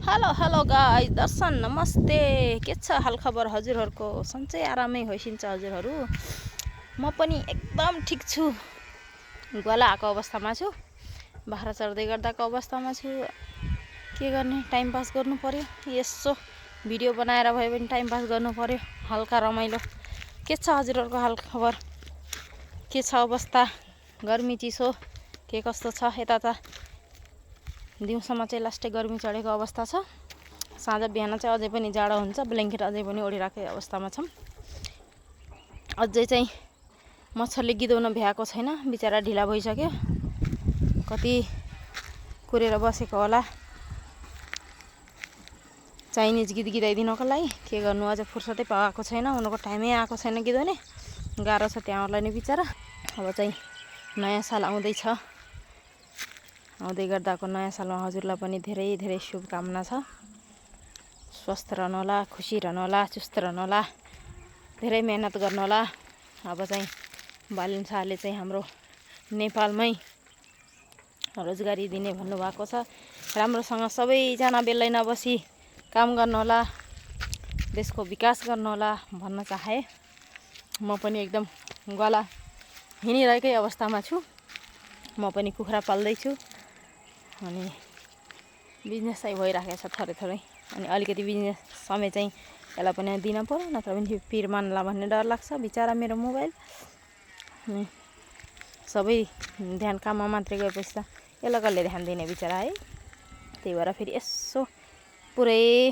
Hello hello guys, दर्शन नमस्ते। के छ हालखबर हजुरहरूको? सन्चै आरामै होइसिन्छ हजुरहरू। म पनि एकदम ठिक छु। ग्वाला आएको अवस्थामा छु, बाख्रा चढ्दै गर्दाको अवस्थामा छु। के गर्ने, टाइम पास गर्नु पर्यो। यसो भिडियो बनाएर भए पनि टाइम पास गर्नु पर्यो, हल्का रमाइलो। के छ हजुरहरूको हालखबर? के छ अवस्था? गर्मी चिसो के कस्तो छ? यता त दिउँसोमा चाहिँ लास्टै गर्मी चढेको अवस्था छ। साँझ बिहान चाहिँ अझै पनि जाडो हुन्छ। ब्ल्याङ्केट अझै पनि ओढिराखेको अवस्थामा छौँ। अझै चाहिँ मच्छरले गिदाउन भ्याएको छैन, बिचरा ढिला भइसक्यो। कति कुरेर बसेको होला चाइनिज गीत गिदाइदिनको लागि। के गर्नु, अझ फुर्सदै पाएको छैन, उनीहरूको टाइमै आएको छैन गिदाउने। गाह्रो छ त्यहाँहरूलाई नि बिचरा। अब चाहिँ नयाँ साल आउँदैछ। आउँदै गर्दाको नयाँ सालमा हजुरलाई पनि धेरै धेरै शुभकामना छ। स्वस्थ रहनुहोला, खुसी रहनुहोला, चुस्त रहनुहोला, धेरै मेहनत गर्नुहोला। अब चाहिँ बालन शाहले चाहिँ हाम्रो नेपालमै रोजगारी दिने भन्नुभएको छ। राम्रोसँग सबैजना बेलै नबसी काम गर्नुहोला, देशको विकास गर्नुहोला भन्न चाहे। म पनि एकदम ग्वाला हिँडिरहेकै अवस्थामा छु। म पनि कुखुरा पाल्दैछु अनि बिजनेस चाहिँ भइराखेको छ थोरै थोरै। अनि अलिकति बिजनेस समय चाहिँ यसलाई पनि दिन पर्यो, नत्र भने पिर मान्ला भन्ने डर लाग्छ। बिचरा मेरो मोबाइल सबै ध्यान काममा मात्रै गएपछि त यसलाई कसले ध्यान दिने बिचरा है। त्यही भएर फेरि यसो पुरै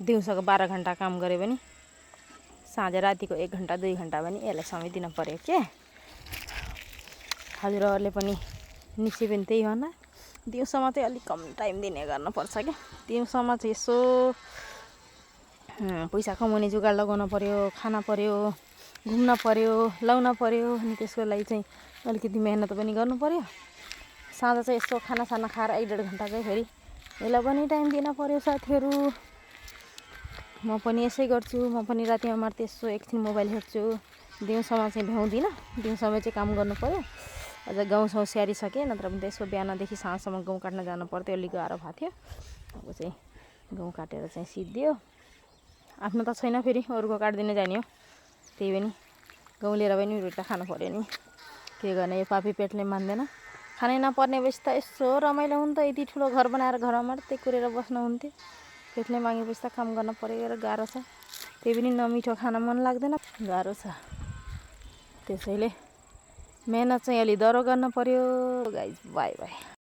दिउँसोको 12 घन्टा काम गरे पनि साँझ रातिको 1 घन्टा 2 घन्टा पनि यसलाई समय दिन पर्यो के। हजुरहरूले पनि निश्चय पनि त्यही हो न। दिउँसोमा चाहिँ अलिक कम टाइम दिने गर्नुपर्छ क्या। दिउँसोमा चाहिँ यसो पैसा कमाउने जुगाड लगाउनु पर्यो, खाना पर्यो, घुम्न पर्यो, लाउन पर्यो। अनि त्यसको लागि चाहिँ अलिकति मेहनत पनि गर्नु पर्यो। साँझ चाहिँ यसो खानासाना खाएर 1-1.5 घन्टा चाहिँ फेरि यसलाई पनि टाइम दिन पर्यो साथीहरू। म पनि यसै गर्छु। म पनि रातिमा मात्रै यसो एकछिन मोबाइल हेर्छु। दिउँसोमा चाहिँ भ्याउँदिनँ। दिउँसोमा चाहिँ काम गर्नु पर्यो। अझ गाउँसाउँ स्याहारिसकेँ, नत्र भने त यसो बिहानदेखि साँझसम्म गहुँ काट्न जानु पर्थ्यो, अलिक गाह्रो भएको थियो। अब चाहिँ गहुँ काटेर चाहिँ सिद्धियो। आफ्नो त छैन, फेरि अरूको काटिदिन जाने हो। त्यही पनि गहुँ लिएर पनि रोटी खानु पर्यो नि। के गर्ने, यो पापी पेटले मान्दैन। खानै नपर्ने भएपछि त यसो रमाइलो हुन्थ्यो। यति ठुलो घर बनाएर घरमा मात्रै कुरेर बस्नु हुन्थ्यो। पेटले मागेपछि त काम गर्न पऱ्यो र गाह्रो छ। त्यही पनि नमिठो खान मन लाग्दैन, गाह्रो छ। त्यसैले मेहनत चाहिँ अलि दह्रो गर्न पर्यो गाइज। By by.